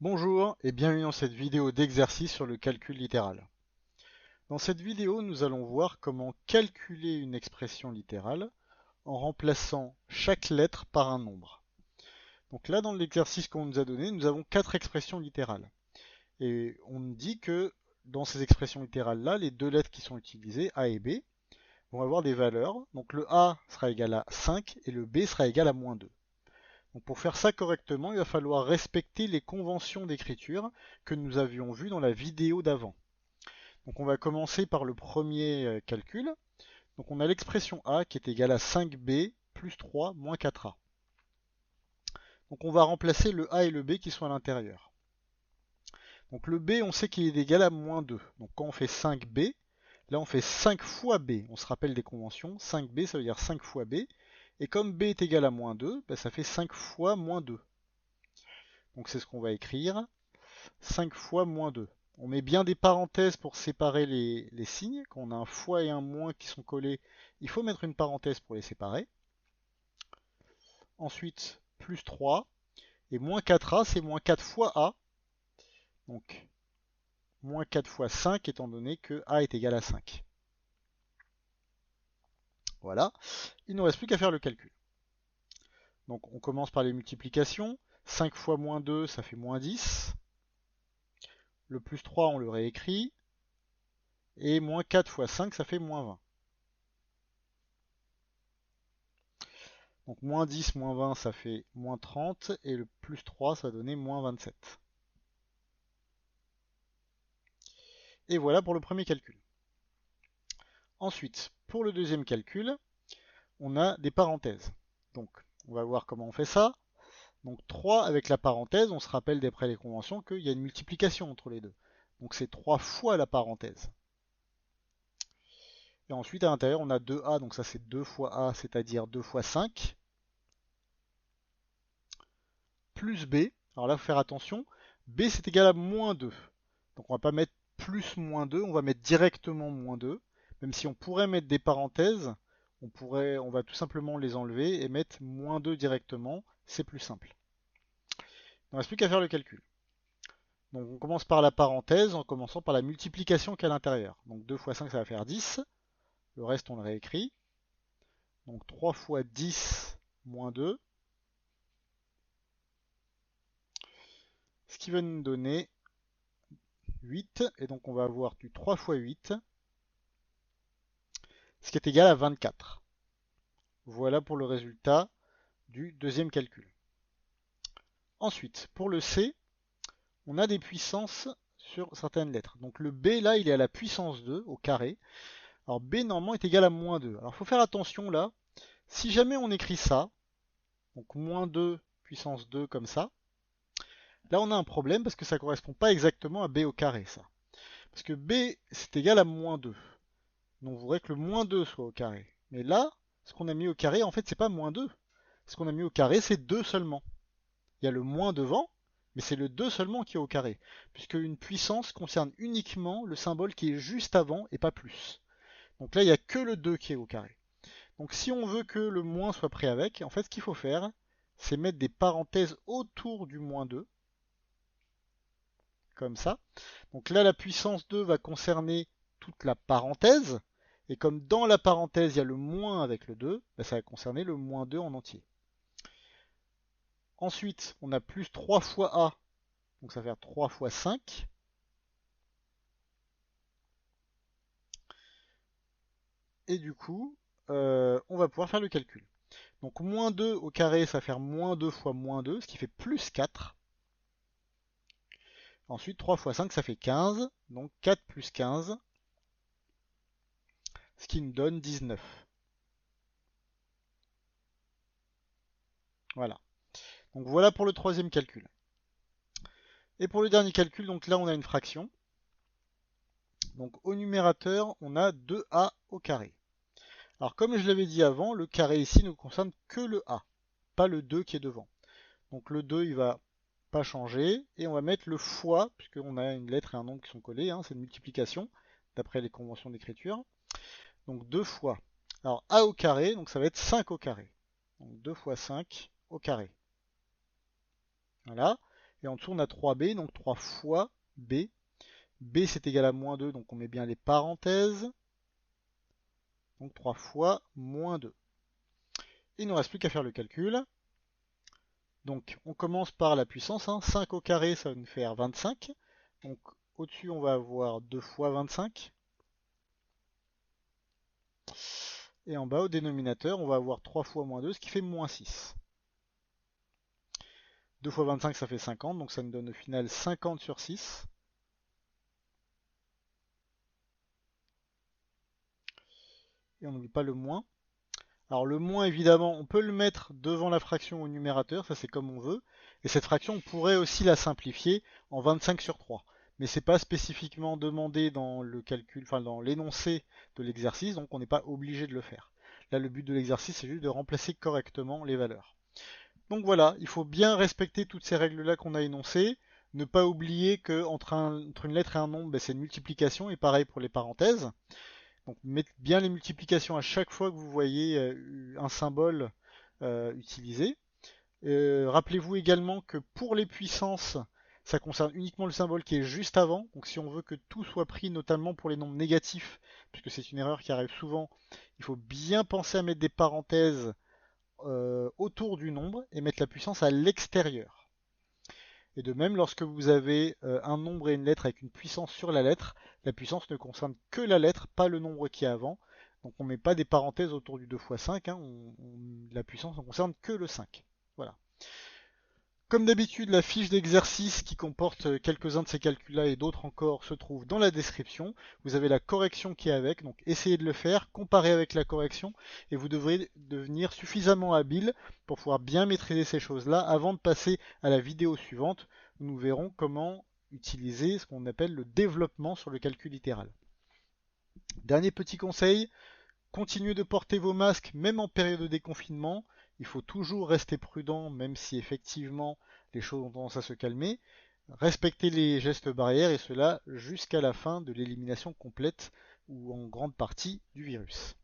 Bonjour et bienvenue dans cette vidéo d'exercice sur le calcul littéral. Dans cette vidéo, nous allons voir comment calculer une expression littérale en remplaçant chaque lettre par un nombre. Donc là, dans l'exercice qu'on nous a donné, nous avons quatre expressions littérales. Et on nous dit que dans ces expressions littérales-là, les deux lettres qui sont utilisées, A et B, vont avoir des valeurs. Donc le A sera égal à 5 et le B sera égal à moins 2. Donc pour faire ça correctement, il va falloir respecter les conventions d'écriture que nous avions vues dans la vidéo d'avant. Donc on va commencer par le premier calcul. Donc on a l'expression A qui est égale à 5B plus 3 moins 4A. Donc on va remplacer le A et le B qui sont à l'intérieur. Donc le B, on sait qu'il est égal à moins 2. Donc quand on fait 5B, là on fait 5 fois B. On se rappelle des conventions. 5B, ça veut dire 5 fois B. Et comme B est égal à moins 2, ça fait 5 fois moins 2. Donc c'est ce qu'on va écrire. 5 fois moins 2. On met bien des parenthèses pour séparer les signes. Quand on a un fois et un moins qui sont collés, il faut mettre une parenthèse pour les séparer. Ensuite, plus 3. Et moins 4a, c'est moins 4 fois a. Donc, moins 4 fois 5, étant donné que a est égal à 5. Voilà. Il ne nous reste plus qu'à faire le calcul. Donc, on commence par les multiplications. 5 fois moins 2, ça fait moins 10. Le plus 3, on le réécrit. Et moins 4 fois 5, ça fait moins 20. Donc moins 10, moins 20, ça fait moins 30, et le plus 3, ça va donner moins 27. Et voilà pour le premier calcul. Ensuite, pour le deuxième calcul, on a des parenthèses. Donc, on va voir comment on fait ça. Donc 3 avec la parenthèse, on se rappelle d'après les conventions qu'il y a une multiplication entre les deux. Donc c'est 3 fois la parenthèse. Et ensuite, à l'intérieur, on a 2a, donc ça c'est 2 fois a, c'est-à-dire 2 fois 5, plus b. Alors là, il faut faire attention. B, c'est égal à moins 2. Donc on va pas mettre plus moins 2, on va mettre directement moins 2. Même si on pourrait mettre des parenthèses, on va tout simplement les enlever et mettre moins 2 directement. C'est plus simple. Il ne reste plus qu'à faire le calcul. Donc on commence par la parenthèse en commençant par la multiplication qu'il y a à l'intérieur. Donc 2 fois 5, ça va faire 10. Le reste, on le réécrit. Donc 3 fois 10 moins 2. Ce qui va nous donner 8. Et donc on va avoir du 3 fois 8. Ce qui est égal à 24. Voilà pour le résultat du deuxième calcul. Ensuite, pour le C, on a des puissances sur certaines lettres. Donc le B, là, il est à la puissance 2 au carré. Alors B, normalement, est égal à moins 2. Alors il faut faire attention là. Si jamais on écrit ça, donc moins 2 puissance 2 comme ça, là on a un problème parce que ça ne correspond pas exactement à B au carré, ça. Parce que B, c'est égal à moins 2. Donc vous voudrez que le moins 2 soit au carré. Mais là, ce qu'on a mis au carré, en fait, c'est pas moins 2. Ce qu'on a mis au carré, c'est 2 seulement. Il y a le moins devant, mais c'est le 2 seulement qui est au carré, puisque une puissance concerne uniquement le symbole qui est juste avant et pas plus. Donc là, il n'y a que le 2 qui est au carré. Donc si on veut que le moins soit pris avec, en fait, ce qu'il faut faire, c'est mettre des parenthèses autour du moins 2, comme ça. Donc là, la puissance 2 va concerner toute la parenthèse, et comme dans la parenthèse, il y a le moins avec le 2, ça va concerner le moins 2 en entier. Ensuite, on a plus 3 fois A, donc ça va faire 3 fois 5. Et du coup, on va pouvoir faire le calcul. Donc moins 2 au carré, ça va faire moins 2 fois moins 2, ce qui fait plus 4. Ensuite, 3 fois 5, ça fait 15. Donc 4 plus 15, ce qui nous donne 19. Voilà. Donc voilà pour le troisième calcul. Et pour le dernier calcul, donc là on a une fraction. Donc au numérateur, on a 2a au carré. Alors comme je l'avais dit avant, le carré ici ne concerne que le a, pas le 2 qui est devant. Donc le 2, il va pas changer. Et on va mettre le fois, puisqu'on a une lettre et un nombre qui sont collés, hein, c'est une multiplication, d'après les conventions d'écriture. Donc 2 fois. Alors a au carré, donc ça va être 5 au carré. Donc 2 fois 5 au carré. Voilà. Et en dessous, on a 3b, donc 3 fois b. B, c'est égal à moins 2, donc on met bien les parenthèses. Donc 3 fois moins 2. Il ne nous reste plus qu'à faire le calcul. Donc on commence par la puissance. 5 au carré, ça va nous faire 25. Donc au-dessus, on va avoir 2 fois 25. Et en bas, au dénominateur, on va avoir 3 fois moins 2, ce qui fait moins 6. 2 fois 25, ça fait 50, donc ça nous donne au final 50 sur 6. Et on n'oublie pas le moins. Alors le moins, évidemment, on peut le mettre devant la fraction au numérateur, ça c'est comme on veut. Et cette fraction, on pourrait aussi la simplifier en 25 sur 3. Mais c'est pas spécifiquement demandé dans le calcul, enfin dans l'énoncé de l'exercice, donc on n'est pas obligé de le faire. Là, le but de l'exercice, c'est juste de remplacer correctement les valeurs. Donc voilà, il faut bien respecter toutes ces règles-là qu'on a énoncées. Ne pas oublier que entre une lettre et un nombre, c'est une multiplication, et pareil pour les parenthèses. Donc mettez bien les multiplications à chaque fois que vous voyez un symbole utilisé. Rappelez-vous également que pour les puissances, ça concerne uniquement le symbole qui est juste avant. Donc si on veut que tout soit pris, notamment pour les nombres négatifs, puisque c'est une erreur qui arrive souvent, il faut bien penser à mettre des parenthèses autour du nombre et mettre la puissance à l'extérieur. Et de même, lorsque vous avez un nombre et une lettre avec une puissance sur la puissance ne concerne que la lettre, pas le nombre qui est avant. Donc on ne met pas des parenthèses autour du 2 fois 5, la puissance ne concerne que le 5. Voilà. Comme d'habitude, la fiche d'exercice qui comporte quelques-uns de ces calculs-là et d'autres encore se trouve dans la description. Vous avez la correction qui est avec, donc essayez de le faire, comparez avec la correction, et vous devrez devenir suffisamment habile pour pouvoir bien maîtriser ces choses-là avant de passer à la vidéo suivante où nous verrons comment utiliser ce qu'on appelle le développement sur le calcul littéral. Dernier petit conseil, continuez de porter vos masques même en période de déconfinement. Il faut toujours rester prudent même si effectivement les choses ont tendance à se calmer. Respectez les gestes barrières et cela jusqu'à la fin de l'élimination complète ou en grande partie du virus.